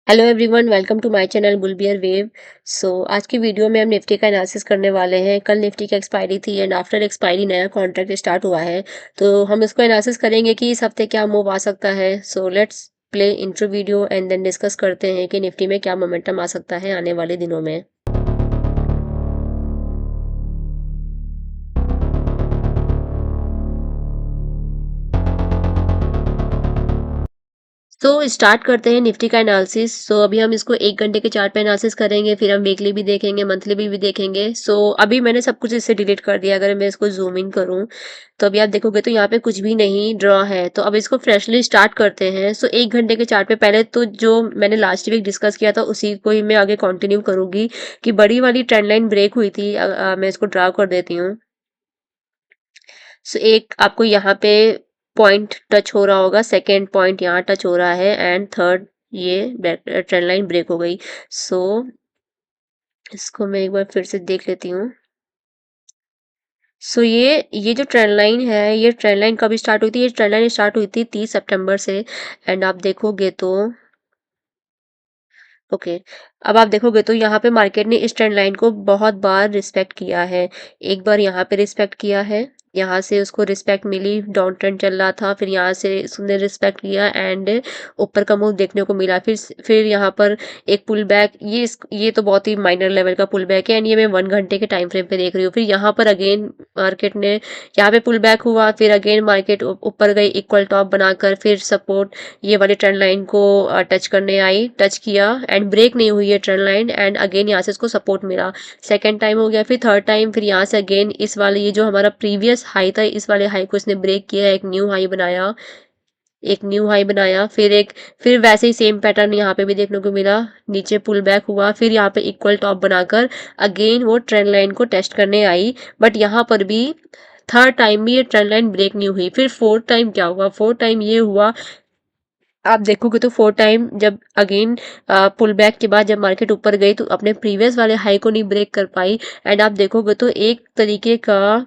Hello everyone, welcome to my channel bull bear wave. आज की video में हम निफ्टी का एनालिसिस करने वाले हैं। कल निफ्टी की एक्सपायरी थी एंड आफ्टर एक्सपायरी नया कॉन्ट्रैक्ट स्टार्ट हुआ है। तो हम इसको एनालिसिस करेंगे कि इस हफ्ते क्या मूव आ सकता है। Let's play intro video and then discuss करते हैं कि निफ्टी में क्या मोमेंटम आ सकता है आने वाले दिनों में। स्टार्ट करते हैं निफ्टी का एनालिसिस। अभी हम इसको 1 घंटे के चार्ट पे एनालिसिस करेंगे, फिर हम वीकली भी देखेंगे, मंथली भी देखेंगे। अभी मैंने सब कुछ इससे डिलीट कर दिया। अगर मैं इसको जूम इन करूँ तो अभी आप देखोगे तो यहाँ पे कुछ भी नहीं ड्रॉ है। तो अब इसको फ्रेशली स्टार्ट करते हैं। 1 घंटे के चार्ट पे पहले तो जो मैंने लास्ट वीक डिस्कस किया था उसी को ही मैं आगे कंटिन्यू करूंगी कि बड़ी वाली ट्रेंड लाइन ब्रेक हुई थी। मैं इसको ड्रा कर देती हूँ। एक आपको यहाँ पे पॉइंट टच हो रहा होगा, सेकेंड पॉइंट यहाँ टच हो रहा है एंड थर्ड ये ट्रेंड लाइन ब्रेक हो गई। सो इसको मैं एक बार फिर से देख लेती हूँ। ये जो ट्रेंड लाइन है, ये ट्रेंड लाइन कब स्टार्ट हुई थी? ये ट्रेंड लाइन स्टार्ट हुई थी 30 सितंबर से। एंड आप देखोगे तो ओके, अब आप देखोगे तो यहाँ पे मार्केट ने इस ट्रेंड लाइन को बहुत बार रिस्पेक्ट किया है। एक बार यहाँ पे रिस्पेक्ट किया है, यहाँ से उसको रिस्पेक्ट मिली, डाउन ट्रेंड चल रहा था, फिर यहाँ से उसने रिस्पेक्ट किया एंड ऊपर का मूव देखने को मिला। फिर यहाँ पर एक पुल बैक, ये तो बहुत ही माइनर लेवल का पुल बैक है एंड ये मैं 1 घंटे के टाइम फ्रेम पे देख रही हूँ। फिर यहाँ पर अगेन मार्केट ने यहाँ पे पुल बैक हुआ, फिर अगेन मार्केट ऊपर गई इक्वल टॉप बनाकर, फिर सपोर्ट ये वाली ट्रेंड लाइन को टच करने आई, टच किया एंड ब्रेक नहीं हुई है ट्रेंड लाइन एंड अगेन यहाँ से इसको सपोर्ट मिला। सेकेंड टाइम हो गया, फिर थर्ड टाइम, फिर यहाँ से अगेन इस वाले ये जो हमारा प्रीवियस हाई था, इस वाले हाई को इसने ब्रेक किया, एक न्यू हाई बनाया, फिर वैसे ही सेम पैटर्न यहाँ पे भी देखने को मिला। नीचे पुल बैक हुआ, फिर यहाँ पे इक्वल टॉप बनाकर अगेन वो ट्रेंड लाइन को टेस्ट करने आई, बट यहाँ पर भी थर्ड टाइम भी ये ट्रेंड लाइन ब्रेक नहीं हुई। फिर फोर्थ टाइम क्या हुआ? फोर्थ टाइम ये हुआ, आप देखोगे तो फोर टाइम जब अगेन पुल बैक के बाद जब मार्केट ऊपर गई तो अपने प्रीवियस वाले हाई को नहीं ब्रेक कर पाई। एंड आप देखोगे तो एक तरीके का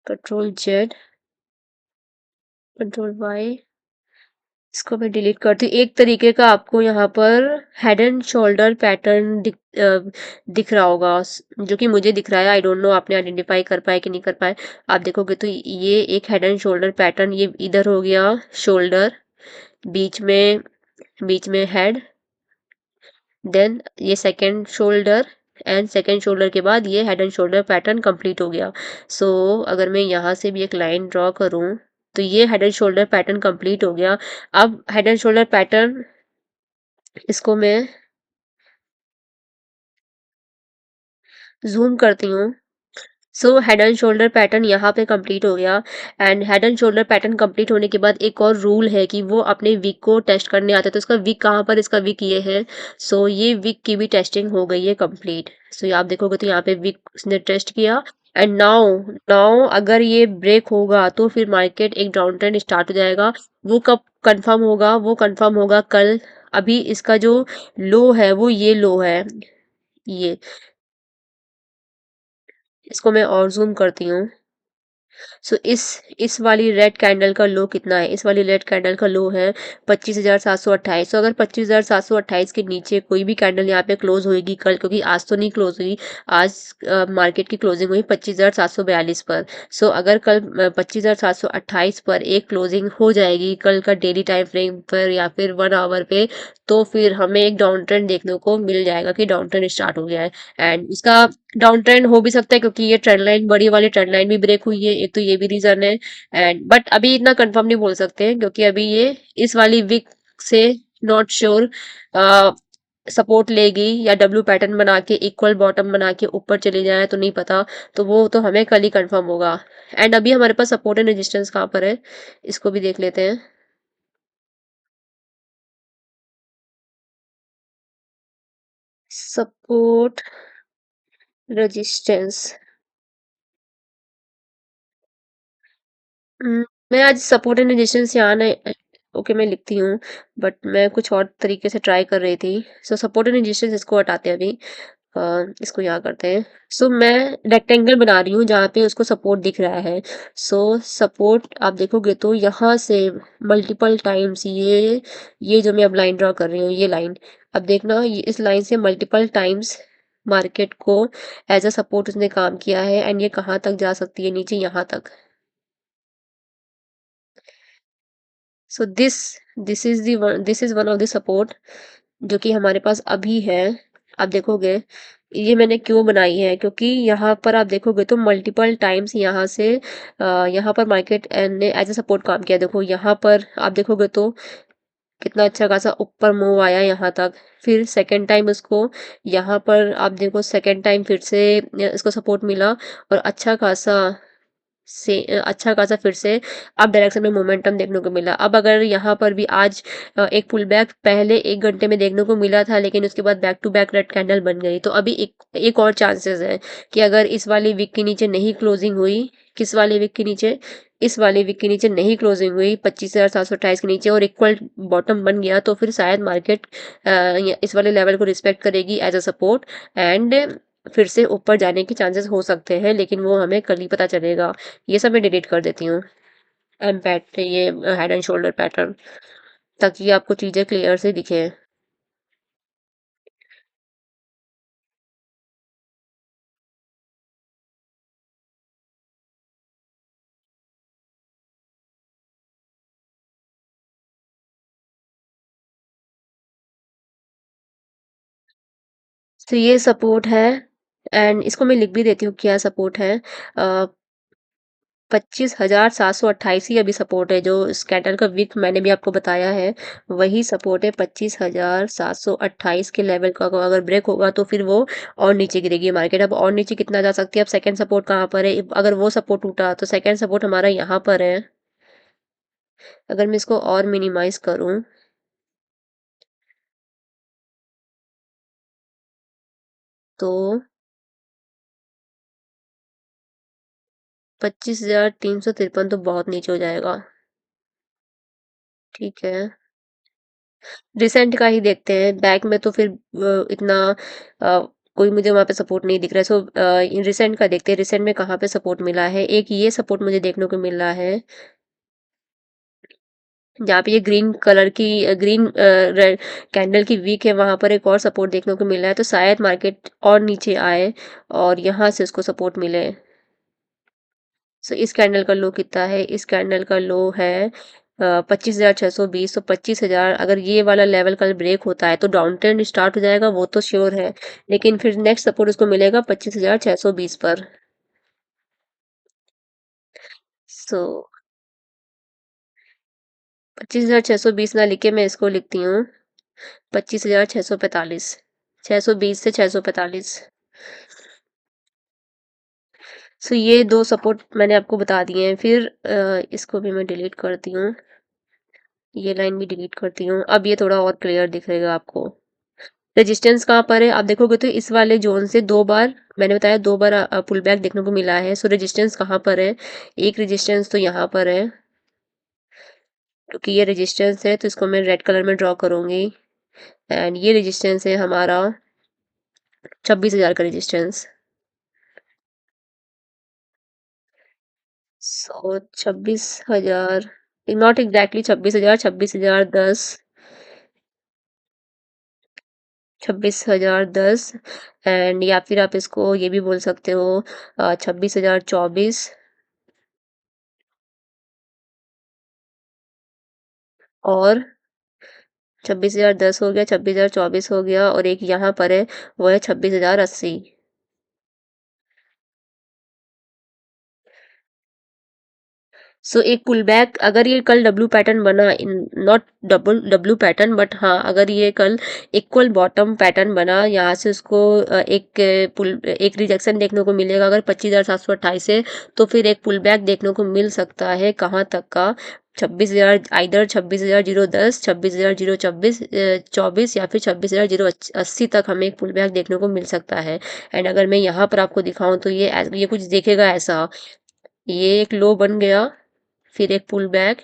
कंट्रोल जेड, कंट्रोल वाई, इसको मैं डिलीट करती हूँ। एक तरीके का आपको यहाँ पर हेड एंड शोल्डर पैटर्न दिख रहा होगा, जो कि मुझे दिख रहा है। आई डोंट नो आपने आइडेंटिफाई कर पाए कि नहीं कर पाए। आप देखोगे तो ये एक हेड एंड शोल्डर पैटर्न, ये इधर हो गया शोल्डर, बीच में हेड, देन ये second shoulder and second shoulder के बाद ये head and shoulder pattern complete हो गया। अगर मैं यहाँ से भी एक लाइन ड्रॉ करूँ तो ये head and shoulder pattern complete हो गया। अब हेड एंड शोल्डर पैटर्न, इसको मैं जूम करती हूँ। हेड एंड शोल्डर पैटर्न यहाँ पे कंप्लीट हो गया and head and shoulder pattern complete होने के बाद एक और रूल है कि वो अपने वीक को टेस्ट करने आते हैं। तो इसका वीक कहाँ पर? इसका वीक ये है। ये वीक की भी टेस्टिंग हो गई है कंप्लीट। आप देखोगे तो यहाँ पे वीक उसने टेस्ट किया एंड नाउ नाउ अगर ये ब्रेक होगा तो फिर मार्केट एक डाउन ट्रेंड स्टार्ट हो जाएगा। वो कब कंफर्म होगा? वो कंफर्म होगा कल। अभी इसका जो लो है वो ये लो है, ये, इसको मैं और जूम करती हूँ। इस वाली रेड कैंडल का लो कितना है? इस वाली रेड कैंडल का लो है 25,728। अगर 25,728 के नीचे कोई भी कैंडल यहाँ पे क्लोज होगी कल, क्योंकि आज तो नहीं क्लोज हुई, आज मार्केट की क्लोजिंग हुई 25,742 पर। अगर कल 25,728 पर एक क्लोजिंग हो जाएगी कल का डेली टाइम फ्रेम पर या फिर 1 आवर पे, तो फिर हमें एक डाउन ट्रेंड देखने को मिल जाएगा कि डाउन ट्रेंड स्टार्ट हो गया है। एंड इसका डाउन ट्रेंड हो भी सकता है क्योंकि ये ट्रेंड लाइन, बड़ी वाली ट्रेंड लाइन भी ब्रेक हुई है, एक तो ये भी रीजन है। एंड बट अभी इतना कंफर्म नहीं बोल सकते हैं क्योंकि अभी ये इस वाली वीक से नॉट श्योर सपोर्ट लेगी या डब्ल्यू पैटर्न बना के इक्वल बॉटम बना के ऊपर चली जाए तो नहीं पता। तो वो तो हमें कल ही कंफर्म होगा। एंड अभी हमारे पास सपोर्ट एंड रेजिस्टेंस कहाँ पर है, इसको भी देख लेते हैं। सपोर्ट, रेजिस्टेंस, मैं आज सपोर्ट एंड रेजिस्टेंस यहाँ नहीं, ओके मैं लिखती हूँ बट मैं कुछ और तरीके से ट्राई कर रही थी। सपोर्ट एंड रेजिस्टेंस इसको हटाते हैं अभी। इसको यहाँ करते हैं। सो मैं रेक्टेंगल बना रही हूँ जहाँ पे उसको सपोर्ट दिख रहा है। सो सपोर्ट आप देखोगे तो यहाँ से मल्टीपल टाइम्स ये जो मैं अब लाइन ड्रॉ कर रही हूँ, ये लाइन, अब देखना ये इस लाइन से मल्टीपल टाइम्स मार्केट को एज अ सपोर्ट उसने काम किया है, एंड ये कहाँ तक जा सकती है, नीचे यहाँ तक। So this is one of the support जो कि हमारे पास अभी है। आप देखोगे ये मैंने क्यों बनाई है, क्योंकि यहाँ पर आप देखोगे तो मल्टीपल टाइम्स यहाँ से यहाँ पर मार्केट ने एज अ सपोर्ट काम किया। देखो यहाँ पर आप देखोगे तो कितना अच्छा खासा ऊपर मूव आया यहाँ तक। फिर सेकंड टाइम उसको यहाँ पर आप देखो, सेकंड टाइम फिर से इसको सपोर्ट मिला और अच्छा खासा फिर से अप डायरेक्शन में मोमेंटम देखने को मिला। अब अगर यहाँ पर भी आज एक पुल बैक पहले 1 घंटे में देखने को मिला था, लेकिन उसके बाद back to back red candle बन गई, तो अभी एक और चांसेस है कि अगर इस वाली वीक के नीचे नहीं क्लोजिंग हुई, किस वाले वीक के नीचे, इस वाले वीक के नीचे नहीं क्लोजिंग हुई 25,728 के नीचे और इक्वल बॉटम बन गया, तो फिर शायद मार्केट इस वाले लेवल को रिस्पेक्ट करेगी एज अ सपोर्ट, एंड फिर से ऊपर जाने के चांसेस हो सकते हैं, लेकिन वो हमें कल ही पता चलेगा। ये सब मैं डिलीट कर देती हूँ। एम्पैट ये हेड एंड शोल्डर पैटर्न, ताकि आपको चीजें क्लियर से दिखे। तो ये सपोर्ट है, एंड इसको मैं लिख भी देती हूँ क्या सपोर्ट है। 25,728 ही अभी सपोर्ट है, जो इस कैंडल का विक मैंने भी आपको बताया है, वही सपोर्ट है। 25,728 के लेवल का अगर ब्रेक होगा तो फिर वो और नीचे गिरेगी मार्केट। अब और नीचे कितना जा सकती है, अब सेकंड सपोर्ट कहाँ पर है, अगर वो सपोर्ट टूटा तो सेकंड सपोर्ट हमारा यहाँ पर है। अगर मैं इसको और मिनिमाइज करूँ तो 25,353 तो बहुत नीचे हो जाएगा। ठीक है, रिसेंट का ही देखते हैं, बैक में तो फिर इतना कोई मुझे वहां पे सपोर्ट नहीं दिख रहा है। सो रिसेंट का देखते हैं, रिसेंट में कहाँ पे सपोर्ट मिला है। एक ये सपोर्ट मुझे देखने को मिल रहा है जहाँ पे ये ग्रीन कलर की ग्रीन रेड कैंडल की वीक है, वहां पर एक और सपोर्ट देखने को मिल रहा है, तो शायद मार्केट और नीचे आए और यहाँ से उसको सपोर्ट मिले। सो इस कैंडल का लो कितना है, इस कैंडल का लो है 25,620। तो 25,000 अगर ये वाला लेवल कल ब्रेक होता है तो डाउन ट्रेंड स्टार्ट हो जाएगा, वो तो श्योर है, लेकिन फिर नेक्स्ट सपोर्ट उसको मिलेगा 25,620 पर। सो 25,620 ना लिख के मैं इसको लिखती हूँ 25,645, 620 से 645। सो ये दो सपोर्ट मैंने आपको बता दिए हैं। फिर इसको भी मैं डिलीट करती हूँ, ये लाइन भी डिलीट करती हूँ। अब ये थोड़ा और क्लियर दिखेगा आपको। रेजिस्टेंस कहाँ पर है, आप देखोगे तो इस वाले जोन से दो बार, मैंने बताया दो बार पुल बैक देखने को मिला है। सो रेजिस्टेंस कहाँ पर है, एक रेजिस्टेंस तो यहाँ पर है, क्योंकि ये रेजिस्टेंस है तो इसको मैं रेड कलर में ड्रॉ करूंगी। एंड ये रेजिस्टेंस है हमारा 26,000 का resistance. So 26,000, not exactly 26,000, 26,010, 26,010, and या फिर आप इसको ये भी बोल सकते हो 26,024, और 26,010 हो गया, 26,024 हो गया, और एक यहाँ पर है वो है 26,080। सो एक पुल बैक, अगर ये कल डब्ल्यू पैटर्न बना, not double W pattern but हाँ, अगर ये कल इक्वल बॉटम पैटर्न बना, यहाँ से उसको एक रिजेक्शन देखने को मिलेगा अगर 25,728 से, तो फिर एक पुल बैक देखने को मिल सकता है कहाँ तक का, 26,000, आइदर 26,010, 26,024, 24, या फिर 26,080 तक हमें एक पुल बैक देखने को मिल सकता है। एंड अगर मैं यहाँ पर आपको दिखाऊं तो ये कुछ देखेगा ऐसा, ये एक लो बन गया, फिर एक पुल बैक,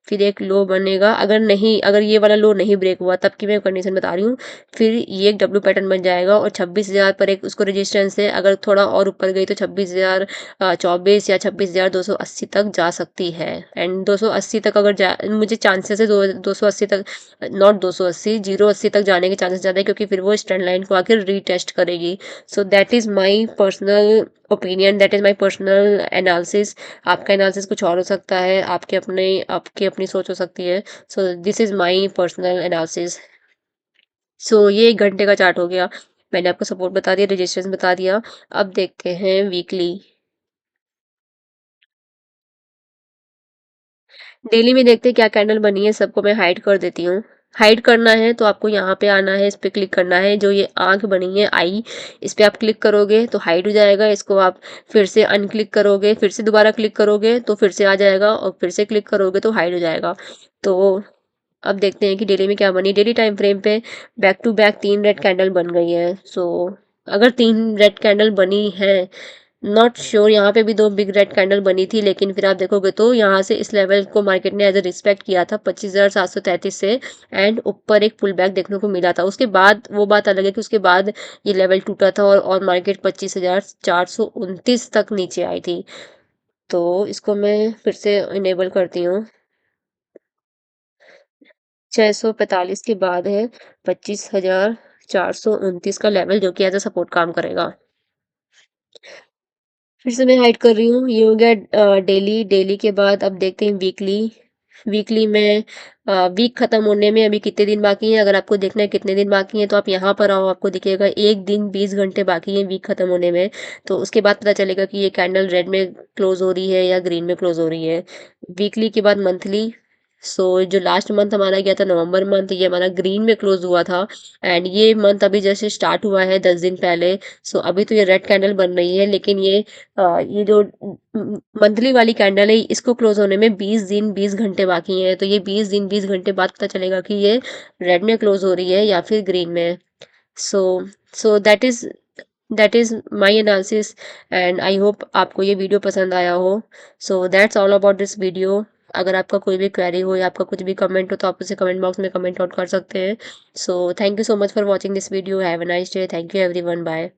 फिर एक लो बनेगा, अगर ये वाला लो नहीं ब्रेक हुआ तब की मैं कंडीशन बता रही हूँ, फिर ये एक डब्ल्यू पैटर्न बन जाएगा और 26,000 पर एक उसको रेजिस्टेंस है, अगर थोड़ा और ऊपर गई तो 26,024 या 26,280 तक जा सकती है। एंड 280 तक अगर जा मुझे चांसेस है 280 तक, नॉट 280, 080 तक जाने के चांसेस ज़्यादा है, क्योंकि फिर वो स्ट्रेंड लाइन को आकर रीटेस्ट करेगी। So that is my personal opinion, that is my personal analysis. आपका एनालिसिस कुछ और हो सकता है, आपकी अपनी सोच हो सकती है। So this is my personal analysis. So ये 1 घंटे का चार्ट हो गया, मैंने आपको सपोर्ट बता दिया, रेजिस्टेंस बता दिया। अब देखते हैं वीकली। डेली में देखते हैं क्या कैंडल बनी है, सबको मैं हाइड कर देती हूँ। हाइड करना है तो आपको यहाँ पे आना है, इस पे क्लिक करना है, जो ये आंख बनी है आई, इस पे आप क्लिक करोगे तो हाइड हो जाएगा। इसको आप फिर से अनक्लिक करोगे, फिर से दोबारा क्लिक करोगे तो फिर से आ जाएगा, और फिर से क्लिक करोगे तो हाइड हो जाएगा। तो अब देखते हैं कि डेली में क्या बनी। डेली टाइम फ्रेम पे back to back 3 red candle बन गई है। सो अगर 3 रेड कैंडल बनी है, नॉट श्योर, यहाँ पे भी 2 बिग रेड कैंडल बनी थी, लेकिन फिर आप देखोगे तो यहाँ से इस लेवल को मार्केट ने एज अ रिस्पेक्ट किया था 25,733 से, एंड ऊपर एक पुल बैक देखने को मिला था। उसके बाद वो बात अलग है कि उसके बाद ये लेवल टूटा था और मार्केट 25,429 तक नीचे आई थी। तो इसको मैं फिर से इनेबल करती हूँ। 645 के बाद है 25,429 का लेवल, जो कि एज अ सपोर्ट काम करेगा। फिर से मैं हाइड कर रही हूँ। ये हो गया डेली। डेली के बाद अब देखते हैं वीकली। वीकली में वीक खत्म होने में अभी कितने दिन बाकी हैं, अगर आपको देखना है कितने दिन बाकी हैं तो आप यहाँ पर आओ, आपको दिखेगा 1 दिन 20 घंटे बाकी हैं वीक खत्म होने में। तो उसके बाद पता चलेगा कि ये कैंडल रेड में क्लोज हो रही है या ग्रीन में क्लोज हो रही है। वीकली के बाद मंथली। सो जो लास्ट मंथ हमारा गया था नवंबर मंथ, ये हमारा ग्रीन में क्लोज हुआ था, एंड ये मंथ अभी जैसे स्टार्ट हुआ है 10 दिन पहले। सो अभी तो ये रेड कैंडल बन रही है, लेकिन ये जो मंथली वाली कैंडल है, इसको क्लोज होने में 20 दिन 20 घंटे बाकी हैं। तो ये 20 दिन 20 घंटे बाद पता चलेगा कि ये रेड में क्लोज हो रही है या फिर ग्रीन में। So so that is my analysis, and I hope आपको ये वीडियो पसंद आया हो। So that's all about this video. अगर आपका कोई भी क्वेरी हो या आपका कुछ भी कमेंट हो तो आप उसे कमेंट बॉक्स में कमेंट आउट कर सकते हैं। So thank you so much for watching this video. Have a nice day. Thank you everyone. Bye.